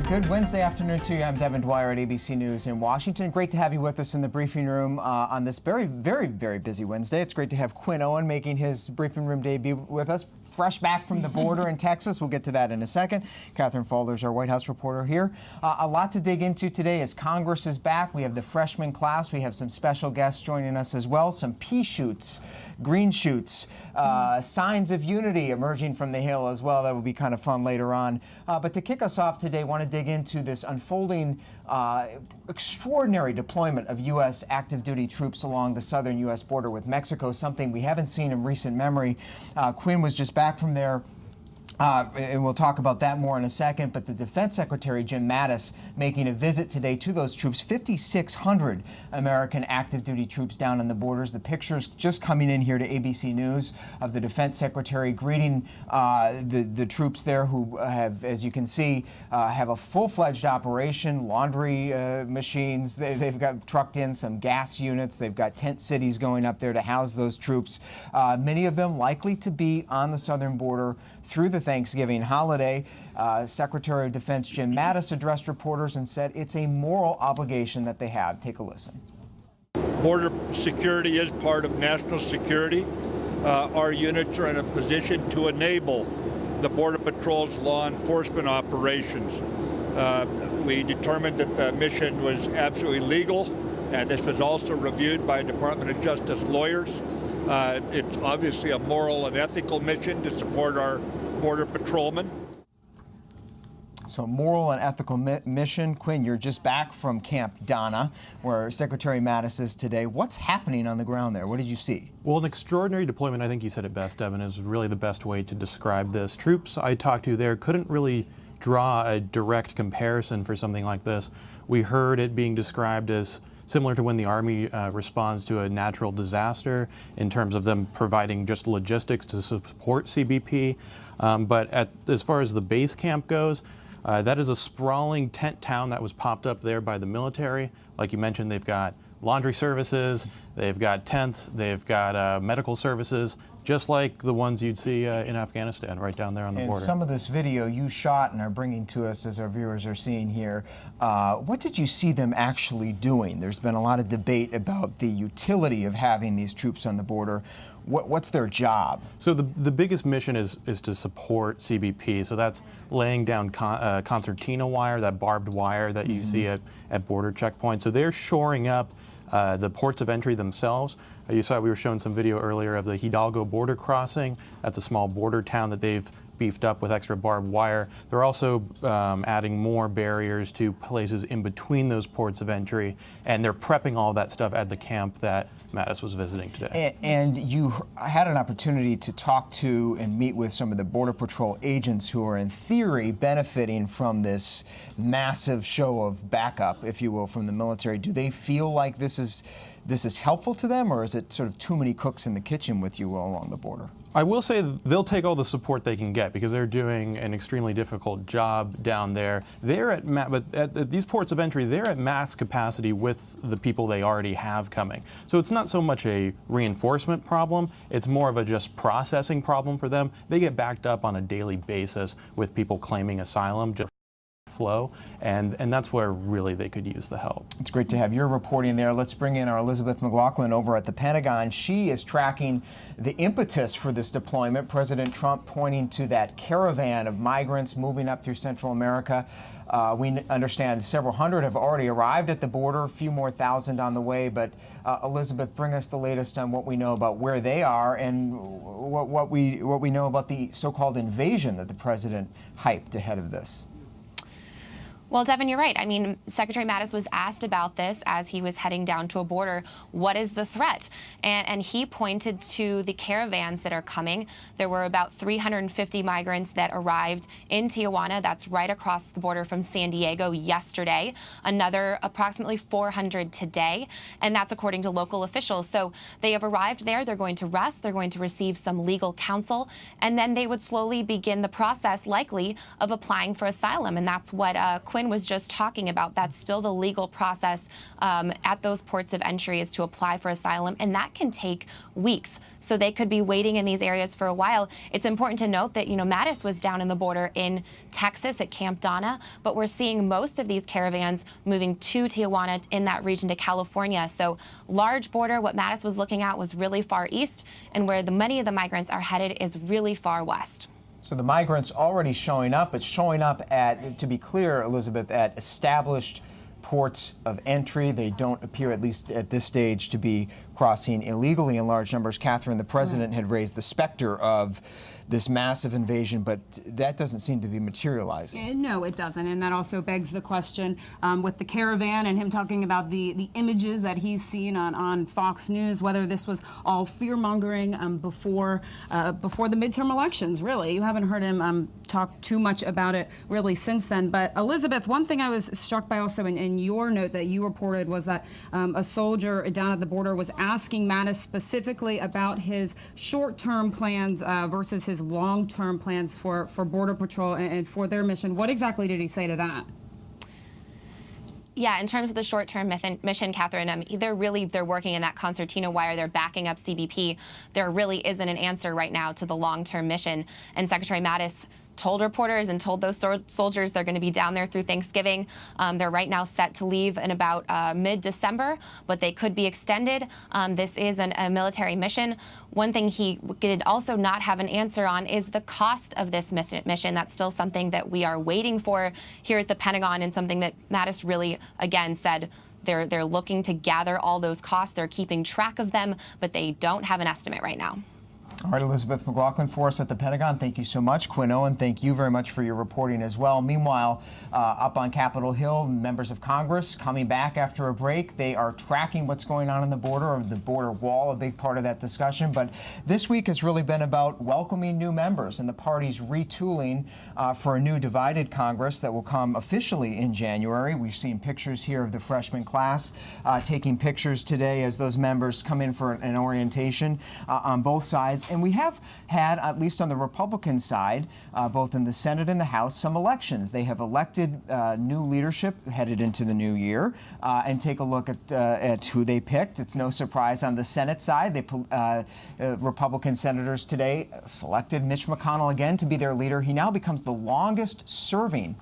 Good Wednesday afternoon to you. I'm Devin Dwyer at ABC News in Washington. Great to have you with us in the briefing room on this very busy Wednesday. It's great to have Quinn Owen making his briefing room debut with us. Fresh back from the border in Texas. We'll get to that in a second. Catherine Falder's our White House reporter here. A lot to dig into today as Congress is back. We have the freshman class. We have some special guests joining us as well. Some pea shoots, green shoots, signs of unity emerging from the Hill as well. That will be kind of fun later on. But to kick us off today, I want to dig into this unfolding extraordinary deployment of U.S. active duty troops along the southern U.S. border with Mexico, something we haven't seen in recent memory. Quinn was just back from there. And we'll talk about that more in a second, but the Defense Secretary, Jim Mattis, making a visit today to those troops, 5,600 American active duty troops down on the borders. The pictures just coming in here to ABC News of the Defense Secretary greeting the troops there who have, as you can see, have a full-fledged operation, laundry machines. They've got trucked in some gas units. They've got tent cities going up there to house those troops, many of them likely to be on the southern border through the Thanksgiving holiday. Secretary of Defense Jim Mattis addressed reporters and said it's a moral obligation that they have. Take a listen. Border security is part of national security. Our units are in a position to enable the Border Patrol's law enforcement operations. We determined that the mission was absolutely legal, and this was also reviewed by Department of Justice lawyers. It's obviously a moral and ethical mission to support our border patrolmen. So moral and ethical mission. Quinn, you're just back from Camp Donna, where Secretary Mattis is today. What's happening on the ground there? What did you see? Well, an extraordinary deployment, I think you said it best, Devin, is really the best way to describe this. Troops I talked to there couldn't really draw a direct comparison for something like this. We heard it being described as similar to when the Army responds to a natural disaster in terms of them providing just logistics to support CBP. But as far as the base camp goes, that is a sprawling tent town that was popped up there by the military. Like you mentioned, they've got laundry services, they've got tents, they've got medical services, just like the ones you'd see in Afghanistan right down there on the border. And some of this video you shot and are bringing to us as our viewers are seeing here, what did you see them actually doing? There's been a lot of debate about the utility of having these troops on the border. What's their job? So the biggest mission is to support CBP. So that's laying down concertina wire, that barbed wire that you see at border checkpoints. So they're shoring up the ports of entry themselves. You saw we were showing some video earlier of the Hidalgo border crossing. That's a small border town that they've beefed up with extra barbed wire. They're also adding more barriers to places in between those ports of entry, and they're prepping all that stuff at the camp that Mattis was visiting today. And you had an opportunity to talk to and meet with some of the Border Patrol agents who are in theory benefiting from this massive show of backup, if you will, from the military. Do they feel like this is helpful to them, or is it sort of too many cooks in the kitchen with you all along the border? I will say they'll take all the support they can get because they're doing an extremely difficult job down there. They're at these ports of entry, they're at max capacity with the people they already have coming. So it's not so much a reinforcement problem, it's more of a just processing problem for them. They get backed up on a daily basis with people claiming asylum. Flow, and that's where really they could use the help. It's great to have your reporting there. Let's bring in our Elizabeth McLaughlin over at the Pentagon. She is tracking the impetus for this deployment. President Trump pointing to that caravan of migrants moving up through Central America. We understand several hundred have already arrived at the border, a few more thousand on the way. But Elizabeth, bring us the latest on what we know about where they are and what we know about the so-called invasion that the president hyped ahead of this. Well, Devin, you're right. I mean, Secretary Mattis was asked about this as he was heading down to a border. What is the threat? And he pointed to the caravans that are coming. There were about 350 migrants that arrived in Tijuana. That's right across the border from San Diego yesterday. Another approximately 400 today. And that's according to local officials. So they have arrived there. They're going to rest. They're going to receive some legal counsel. And then they would slowly begin the process, likely, of applying for asylum. And that's what Quinn was just talking about, that's still the legal process at those ports of entry, is to apply for asylum, and that can take weeks. So they could be waiting in these areas for a while. It's important to note that, Mattis was down in the border in Texas at Camp Donna, but we're seeing most of these caravans moving to Tijuana in that region to California. So large border. What Mattis was looking at was really far east, and where many of the migrants are headed is really far west. So the migrants already showing up. It's showing up at, to be clear, Elizabeth, at established ports of entry. They don't appear, at least at this stage, to be crossing illegally in large numbers. Catherine, the president had raised the specter of this massive invasion, but that doesn't seem to be materializing. No, it doesn't, and that also begs the question with the caravan and him talking about the images that he's seen on Fox News, whether this was all fear-mongering before the midterm elections, really. You haven't heard him talk too much about it, really, since then. But, Elizabeth, one thing I was struck by also in your note that you reported was that a soldier down at the border was asking Mattis specifically about his short-term plans versus his long-term plans for Border Patrol and for their mission. What exactly did he say to that? Yeah, in terms of the short-term mission, Catherine, they're working in that concertina wire. They're backing up CBP. There really isn't an answer right now to the long-term mission. And Secretary Mattis told reporters and told those soldiers they're going to be down there through Thanksgiving. They're right now set to leave in about mid-December, but they could be extended. This is a military mission. One thing he did also not have an answer on is the cost of this mission. That's still something that we are waiting for here at the Pentagon, and something that Mattis really, again, said they're looking to gather all those costs. They're keeping track of them, but they don't have an estimate right now. All right, Elizabeth McLaughlin for us at the Pentagon. Thank you so much. Quinn Owen, thank you very much for your reporting as well. Meanwhile, up on Capitol Hill, members of Congress coming back after a break. They are tracking what's going on in the border, or the border wall, a big part of that discussion. But this week has really been about welcoming new members and the party's retooling for a new divided Congress that will come officially in January. We've seen pictures here of the freshman class taking pictures today as those members come in for an orientation on both sides. And we have had, at least on the Republican side, both in the Senate and the House, some elections. They have elected new leadership headed into the new year. And take a look at who they picked. It's no surprise on the Senate side. Republican senators today selected Mitch McConnell again to be their leader. He now becomes the longest serving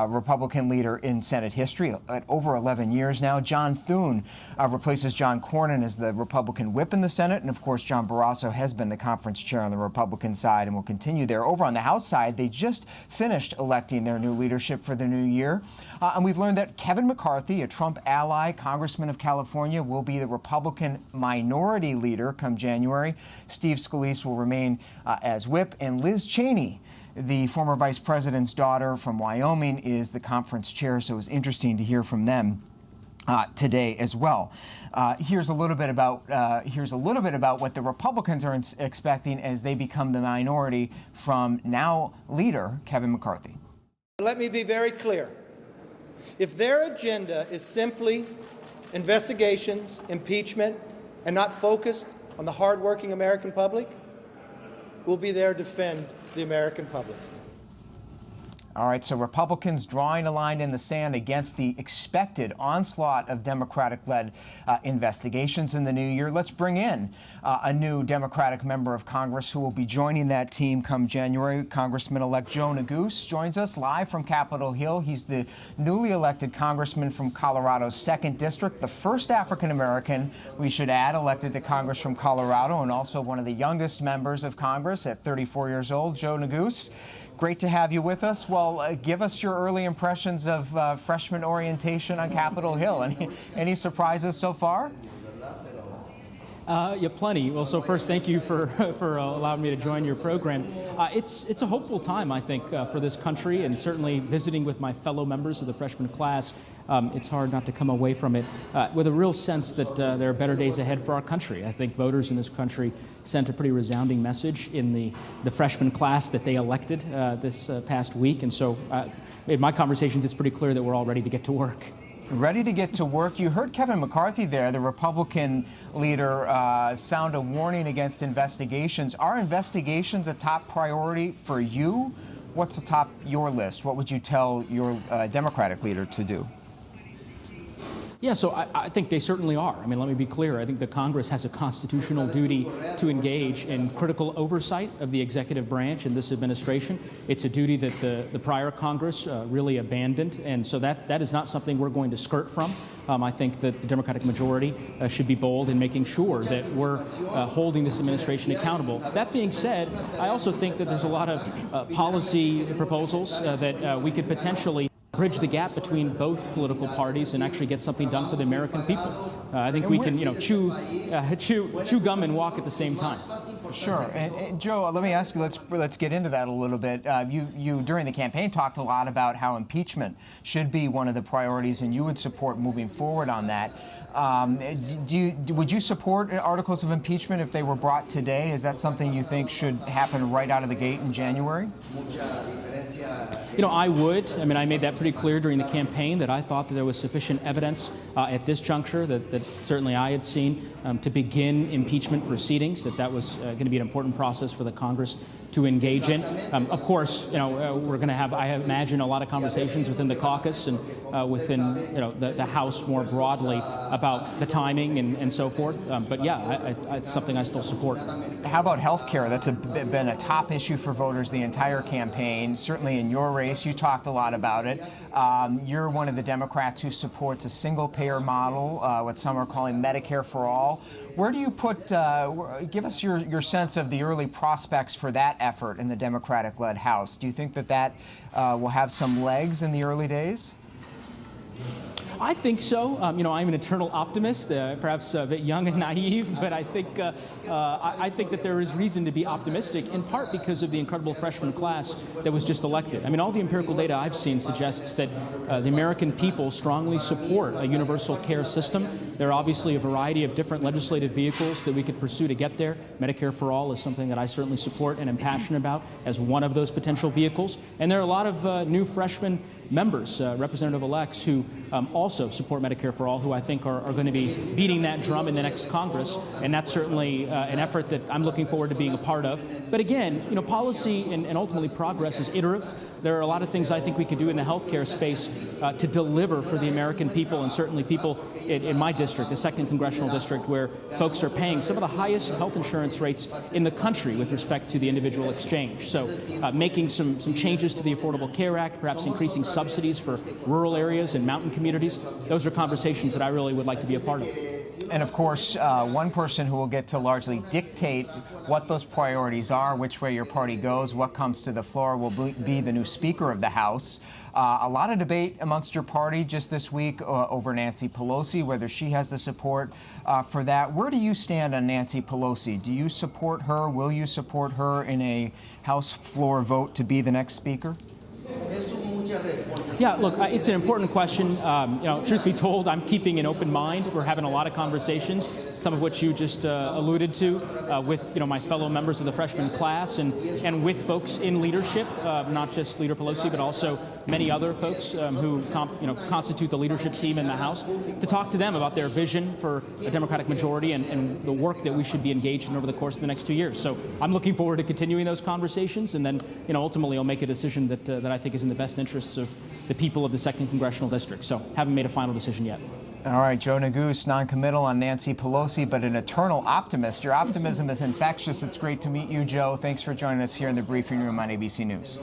Republican leader in Senate history at over 11 years now. John Thune replaces John Cornyn as the Republican whip in the Senate. And, of course, John Barrasso has been the conference chair on the Republican side and will continue there. Over on the House side, they just finished electing their new leadership for the new year. And we've learned that Kevin McCarthy, a Trump ally, congressman of California, will be the Republican minority leader come January. Steve Scalise will remain as whip. And Liz Cheney, the former vice president's daughter from Wyoming, is the conference chair, so it was interesting to hear from them today as well. Here's a little bit about what the Republicans are expecting as they become the minority from now leader Kevin McCarthy. Let me be very clear. If their agenda is simply investigations, impeachment, and not focused on the hardworking American public, we'll be there to defend the American public. All right, so Republicans drawing a line in the sand against the expected onslaught of Democratic-led investigations in the new year. Let's bring in a new Democratic member of Congress who will be joining that team come January. Congressman-elect Joe Neguse joins us live from Capitol Hill. He's the newly elected congressman from Colorado's 2nd District, the first African-American, we should add, elected to Congress from Colorado, and also one of the youngest members of Congress at 34 years old. Joe Neguse, great to have you with us. Well, give us your early impressions of freshman orientation on Capitol Hill. Any surprises so far? Yeah, plenty. Well, so first, thank you for allowing me to join your program. It's a hopeful time, I think, for this country, and certainly visiting with my fellow members of the freshman class, it's hard not to come away from it with a real sense that there are better days ahead for our country. I think voters in this country sent a pretty resounding message in the freshman class that they elected this past week, and so in my conversations, it's pretty clear that we're all ready to get to work. Ready to get to work. You heard Kevin McCarthy there, the Republican leader, sound a warning against investigations. Are investigations a top priority for you? what's atop your list? What would you tell your Democratic leader to do? Yeah, so I think they certainly are. I mean, let me be clear. I think the Congress has a constitutional duty to engage in critical oversight of the executive branch in this administration. It's a duty that the prior Congress really abandoned, and so that is not something we're going to skirt from. I think that the Democratic majority should be bold in making sure that we're holding this administration accountable. That being said, I also think that there's a lot of policy proposals that we could potentially bridge the gap between both political parties and actually get something done for the American people. I think we can, chew gum and walk at the same time. Sure. And Joe, let me ask you, let's get into that a little bit. You during the campaign talked a lot about how impeachment should be one of the priorities, and you would support moving forward on that. Would you support articles of impeachment if they were brought today? Is that something you think should happen right out of the gate in January? I would. I mean, I made that pretty clear during the campaign that I thought that there was sufficient evidence at this juncture that certainly I had seen to begin impeachment proceedings, that was going to be an important process for the Congress to engage in. Of course, we're going to have, I imagine, a lot of conversations within the caucus and within the House more broadly about the timing and so forth. But yeah, it's something I still support. How about health care? That's been a top issue for voters the entire campaign. Certainly in your race, you talked a lot about it. You're one of the Democrats who supports a single-payer model, what some are calling Medicare for all. Where do you put, give us your sense of the early prospects for that effort in the Democratic-led House. Do you think that will have some legs in the early days? I think so. I'm an eternal optimist, perhaps a bit young and naive, but I think that there is reason to be optimistic, in part because of the incredible freshman class that was just elected. I mean, all the empirical data I've seen suggests that the American people strongly support a universal care system. There are obviously a variety of different legislative vehicles that we could pursue to get there. Medicare for all is something that I certainly support and am passionate about as one of those potential vehicles. And there are a lot of new freshman members, representative-elects, who also support Medicare for all, who I think are going to be beating that drum in the next Congress. And that's certainly an effort that I'm looking forward to being a part of. But again, policy and ultimately progress is iterative. There are a lot of things I think we could do in the healthcare space to deliver for the American people, and certainly people in my district, the 2nd Congressional District, where folks are paying some of the highest health insurance rates in the country with respect to the individual exchange. So making some changes to the Affordable Care Act, perhaps increasing subsidies for rural areas and mountain communities, those are conversations that I really would like to be a part of. And of course, one person who will get to largely dictate what those priorities are, which way your party goes, what comes to the floor, will be the new Speaker of the House. A lot of debate amongst your party just this week over Nancy Pelosi, whether she has the support for that. Where do you stand on Nancy Pelosi? Do you support her? Will you support her in a House floor vote to be the next Speaker? Yeah, look, it's an important question. Truth be told, I'm keeping an open mind. We're having a lot of conversations, some of which you just alluded to, with my fellow members of the freshman class and with folks in leadership, not just Leader Pelosi, but also many other folks who constitute the leadership team in the House, to talk to them about their vision for a Democratic majority and the work that we should be engaged in over the course of the next 2 years. So I'm looking forward to continuing those conversations, and then ultimately I'll make a decision that I think is in the best interests of the people of the 2nd Congressional District. So haven't made a final decision yet. All right, Joe Neguse, non-committal on Nancy Pelosi, but an eternal optimist. Your optimism is infectious. It's great to meet you, Joe. Thanks for joining us here in the briefing room on ABC News.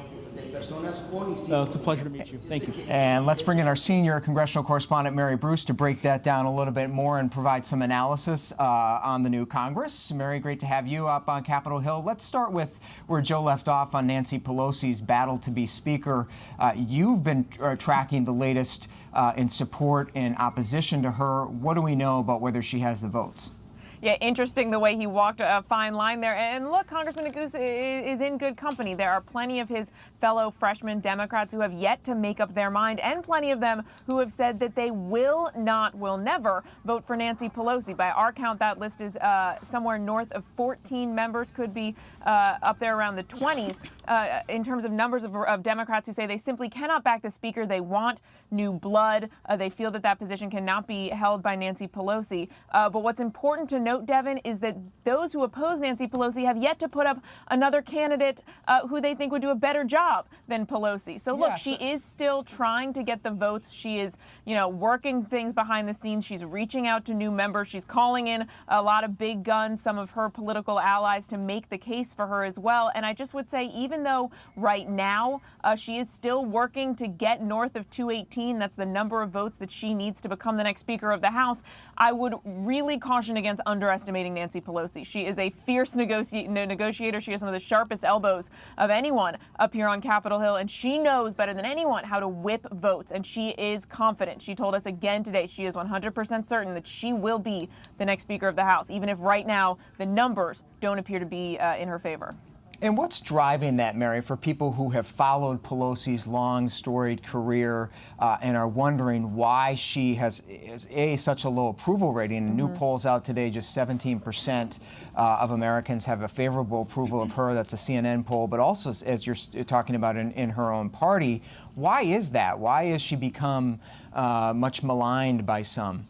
It's a pleasure to meet you. Thank you. And let's bring in our senior congressional correspondent, Mary Bruce, to break that down a little bit more and provide some analysis on the new Congress. Mary, great to have you up on Capitol Hill. Let's start with where Joe left off on Nancy Pelosi's battle to be Speaker. You've been tracking the latest in support and opposition to her. What do we know about whether she has the votes? Yeah, interesting the way he walked a fine line there. And look, Congressman Neguse is in good company. There are plenty of his fellow freshman Democrats who have yet to make up their mind, and plenty of them who have said that they will never vote for Nancy Pelosi. By our count, that list is somewhere north of 14 members, could be up there around the 20s in terms of numbers of Democrats who say they simply cannot back the Speaker. They want new blood. They feel that position cannot be held by Nancy Pelosi. But what's important to note, Devin, is that those who oppose Nancy Pelosi have yet to put up another candidate who they think would do a better job than Pelosi. So look, she is still trying to get the votes. She is, working things behind the scenes. She's reaching out to new members. She's calling in a lot of big guns, some of her political allies, to make the case for her as well. And I just would say, even though right now she is still working to get north of 218, that's the number of votes that she needs to become the next Speaker of the House, I would really caution against underestimating Nancy Pelosi. She is a fierce negotiator. She has some of the sharpest elbows of anyone up here on Capitol Hill, and she knows better than anyone how to whip votes, and she is confident. She told us again today she is 100% certain that she will be the next Speaker of the House, even if right now the numbers don't appear to be in her favor. And what's driving that, Mary, for people who have followed Pelosi's long, storied career and are wondering why she has such a low approval rating? New polls out today, just 17% of Americans have a favorable approval of her. That's a CNN poll. But also, as you're talking about in her own party, why is that? Why has she become much maligned by some?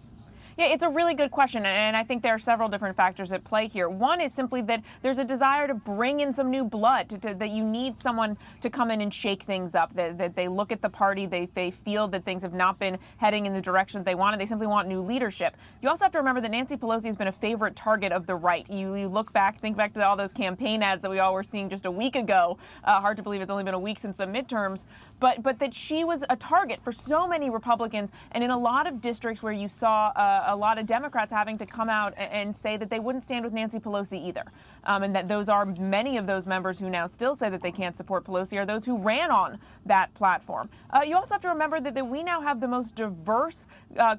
Yeah, it's a really good question, and I think there are several different factors at play here. One is simply that there's a desire to bring in some new blood, that you need someone to come in and shake things up, that they look at the party, they feel that things have not been heading in the direction that they wanted. They simply want new leadership. You also have to remember that Nancy Pelosi has been a favorite target of the right. You look back, think back to all those campaign ads that we all were seeing just a week ago. Hard to believe it's only been a week since the midterms, but that she was a target for so many Republicans, and in a lot of districts where you saw a lot of Democrats having to come out and say that they wouldn't stand with Nancy Pelosi either. And that those are many of those members who now still say that they can't support Pelosi are those who ran on that platform. You also have to remember that we now have the most diverse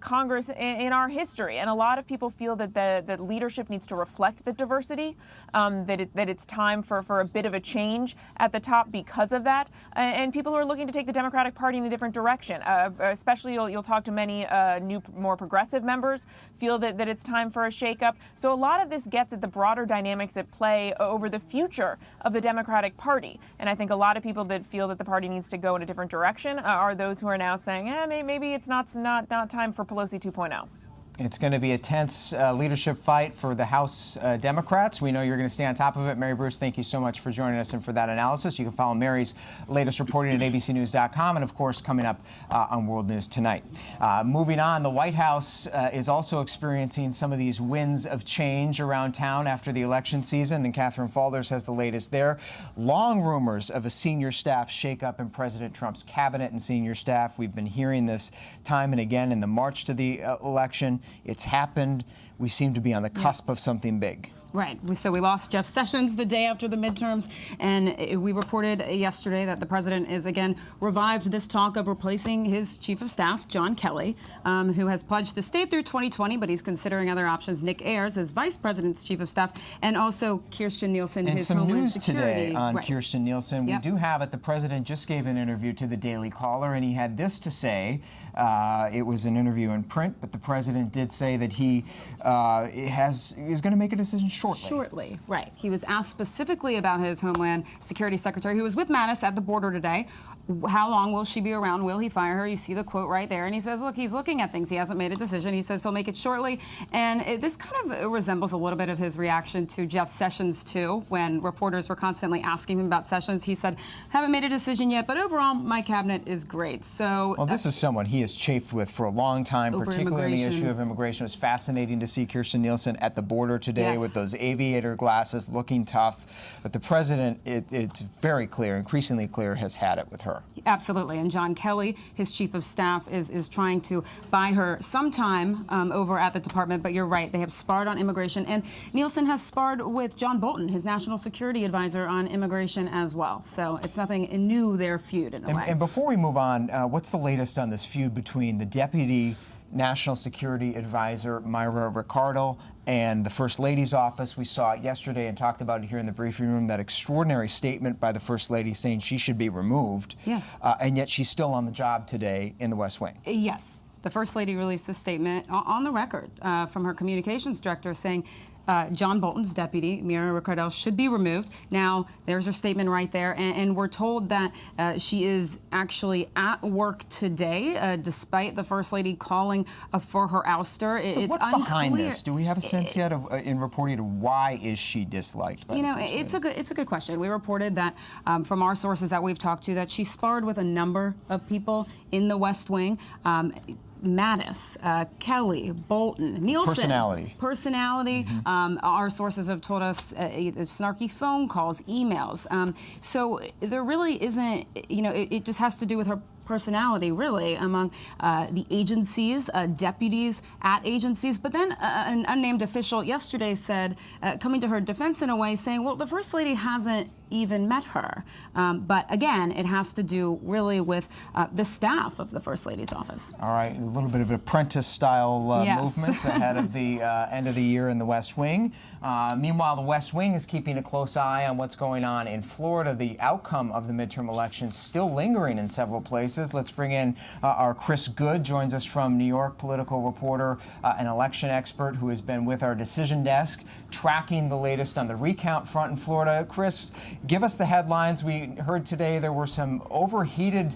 Congress in our history. And a lot of people feel that that leadership needs to reflect the diversity, that it's time for a bit of a change at the top because of that. And people who are looking to take the Democratic Party in a different direction, especially you'll talk to many new, more progressive members, feel that it's time for a shakeup. So a lot of this gets at the broader dynamics at play over the future of the Democratic Party. And I think a lot of people that feel that the party needs to go in a different direction are those who are now saying, maybe it's not time for Pelosi 2.0. It's going to be a tense leadership fight for the House Democrats. We know you're going to stay on top of it. Mary Bruce, thank you so much for joining us and for that analysis. You can follow Mary's latest reporting at abcnews.com and, of course, coming up on World News Tonight. Moving on, the White House is also experiencing some of these winds of change around town after the election season, and Catherine Faulders has the latest there. Long rumors of a senior staff shakeup in President Trump's cabinet and senior staff. We've been hearing this time and again in the march to the election. It's happened. We seem to be on the cusp of something big. Right. So we lost Jeff Sessions the day after the midterms, and we reported yesterday that the president is again revived this talk of replacing his chief of staff, John Kelly, who has pledged to stay through 2020, but he's considering other options. Nick Ayers as vice president's chief of staff, and also Kirstjen Nielsen, and his some Homeland news Security. today on Right. Kirstjen Nielsen. Yep. We do have it. The president just gave an interview to the Daily Caller, and he had this to say. It was an interview in print, but the president did say that he is going to make a decision shortly. Right. He was asked specifically about his Homeland Security Secretary, who was with Mattis at the border today. How long will she be around? Will he fire her? You see the quote right there. And he says, look, he's looking at things. He hasn't made a decision. He says he'll make it shortly. And this kind of resembles a little bit of his reaction to Jeff Sessions, too, when reporters were constantly asking him about Sessions. He said, haven't made a decision yet, but overall, my cabinet is great. So, well, this is someone he has chafed with for a long time, particularly on the issue of immigration. It was fascinating to see Kirstjen Nielsen at the border today with those aviator glasses, looking tough. But the president, it's very clear, increasingly clear, has had it with her. Absolutely. And John Kelly, his chief of staff, is trying to buy her some time over at the department. But you're right, they have sparred on immigration. And Nielsen has sparred with John Bolton, his national security advisor, on immigration as well. So it's nothing new, their feud in a way. And before we move on, what's the latest on this feud between the deputy National Security Advisor Myra Ricardo and the First Lady's office? We saw it yesterday and talked about it here in the briefing room, that extraordinary statement by the First Lady saying she should be removed. Yes. And yet she's still on the job today in the West Wing. Yes. The First Lady released a statement on the record from her communications director saying John Bolton's deputy, Mira Ricardel, should be removed. Now, there's her statement right there, and we're told that she is actually at work today, despite the First Lady calling for her ouster. So it's what's unclear. behind this? Do we have a sense yet of, in reporting, why is she disliked by the First Lady? It's a good question. We reported that from our sources that we've talked to that she sparred with a number of people in the West Wing. Mattis, Kelly, Bolton, Nielsen. Personality. Our sources have told us snarky phone calls, emails. So there really isn't, it just has to do with her personality, really, among the agencies, deputies at agencies. But then an unnamed official yesterday said, coming to her defense in a way, saying, well, the First Lady hasn't even met her. But again, it has to do really with the staff of the First Lady's office. All right, a little bit of an apprentice-style movement ahead of the end of the year in the West Wing. Meanwhile, the West Wing is keeping a close eye on what's going on in Florida. The outcome of the midterm elections still lingering in several places. Let's bring in our Chris Good, joins us from New York, political reporter, an election expert who has been with our decision desk, tracking the latest on the recount front in Florida. Chris, give us the headlines. We heard today there were some overheated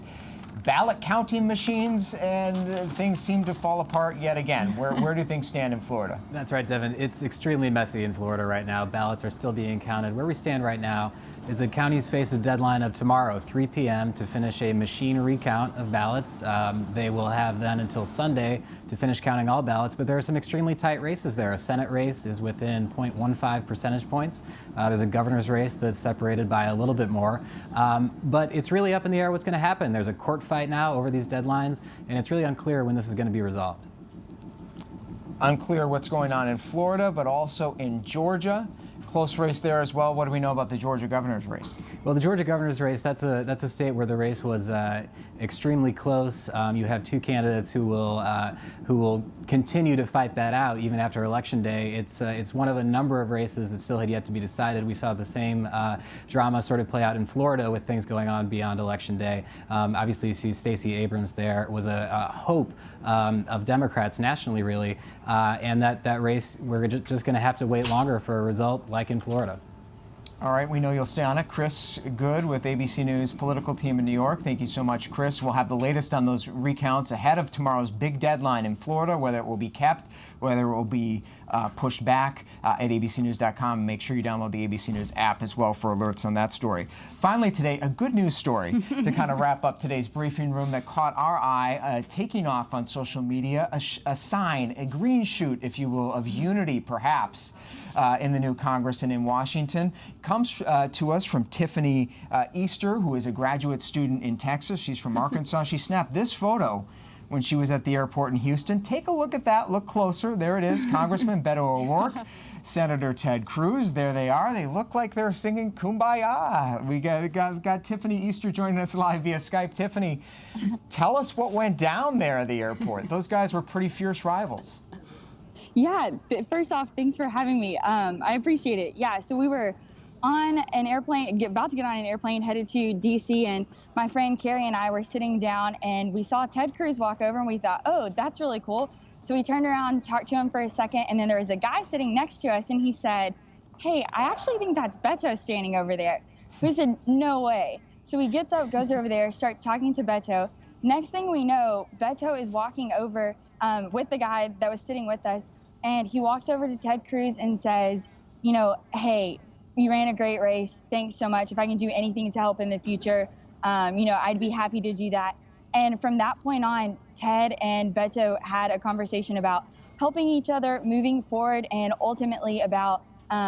ballot counting machines, and things seem to fall apart yet again. Where do things stand in Florida? That's right, Devin. It's extremely messy in Florida right now. Ballots are still being counted. Where we stand right now is the counties face a deadline of tomorrow, 3 p.m., to finish a machine recount of ballots. They will have then until Sunday to finish counting all ballots, but there are some extremely tight races there. A Senate race is within 0.15 percentage points. There's a governor's race that's separated by a little bit more. But it's really up in the air what's going to happen. There's a court fight now over these deadlines, and it's really unclear when this is going to be resolved. Unclear what's going on in Florida, but also in Georgia. Close race there as well. What do we know about the Georgia governor's race? Well, the Georgia governor's race, that's a state where the race was extremely close. You have two candidates who will continue to fight that out even after Election Day. It's one of a number of races that still had yet to be decided. We saw the same drama sort of play out in Florida with things going on beyond Election Day. Obviously, you see Stacey Abrams there. It was a hope of Democrats nationally, really, and that race, we're just going to have to wait longer for a result like in Florida. All right, we know you'll stay on it. Chris Good with ABC News political team in New York. Thank you so much, Chris. We'll have the latest on those recounts ahead of tomorrow's big deadline in Florida, whether it will be kept, whether it will be pushed back at abcnews.com. Make sure you download the ABC News app as well for alerts on that story. Finally today, a good news story to kind of wrap up today's briefing room that caught our eye, taking off on social media, a sign, a green shoot, if you will, of unity perhaps in the new Congress and in Washington. Comes to us from Tiffany Easter, who is a graduate student in Texas. She's from Arkansas. She snapped this photo when she was at the airport in Houston. Take a look at that. Look closer. There it is. Congressman Beto O'Rourke, Senator Ted Cruz. There they are. They look like they're singing Kumbaya. We got Tiffany Easter joining us live via Skype. Tiffany, tell us what went down there at the airport. Those guys were pretty fierce rivals. Yeah, first off, thanks for having me. I appreciate it. Yeah, so we were on an airplane, about to get on an airplane headed to D.C., and my friend Carrie and I were sitting down, and we saw Ted Cruz walk over, and we thought, oh, that's really cool. So we turned around, talked to him for a second, and then there was a guy sitting next to us, and he said, hey, I actually think that's Beto standing over there. We said, no way. So he gets up, goes over there, starts talking to Beto. Next thing we know, Beto is walking over with the guy that was sitting with us, and he walks over to Ted Cruz and says, hey, you ran a great race. Thanks so much. If I can do anything to help in the future, I'd be happy to do that. And from that point on, Ted and Beto had a conversation about helping each other, moving forward, and ultimately about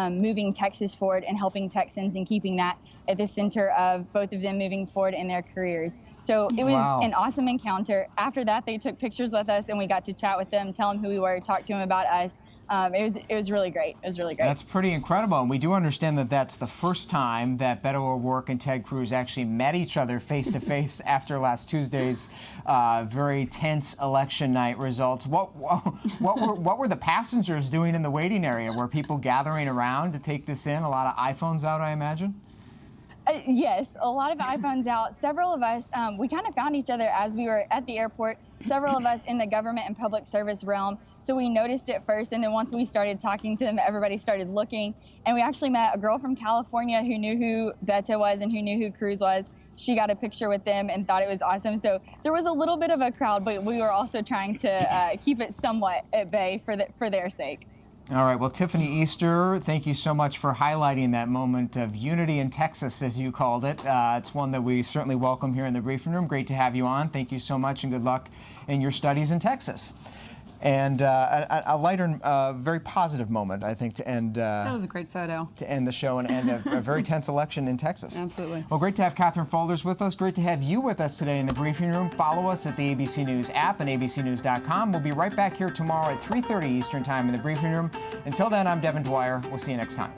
moving Texas forward and helping Texans and keeping that at the center of both of them moving forward in their careers. So it was an awesome encounter. After that, they took pictures with us, and we got to chat with them, tell them who we were, talk to them about us. It was really great. It was really great. That's pretty incredible. And we do understand that that's the first time that Beto O'Rourke and Ted Cruz actually met each other face to face after last Tuesday's very tense election night results. What were the passengers doing in the waiting area? Were people gathering around to take this in? A lot of iPhones out, I imagine? Yes, a lot of iPhones out. Several of us, we kind of found each other as we were at the airport, several of us in the government and public service realm. So we noticed it first, and then once we started talking to them, everybody started looking. And we actually met a girl from California who knew who Beta was and who knew who Cruz was. She got a picture with them and thought it was awesome. So there was a little bit of a crowd, but we were also trying to keep it somewhat at bay for their sake. All right. Well, Tiffany Easter, thank you so much for highlighting that moment of unity in Texas, as you called it. It's one that we certainly welcome here in the briefing room. Great to have you on. Thank you so much, and good luck in your studies in Texas. And a lighter, very positive moment, I think, to end. That was a great photo. To end the show and end a very tense election in Texas. Absolutely. Well, great to have Catherine Faulders with us. Great to have you with us today in the briefing room. Follow us at the ABC News app and abcnews.com. We'll be right back here tomorrow at 3:30 Eastern Time in the briefing room. Until then, I'm Devin Dwyer. We'll see you next time.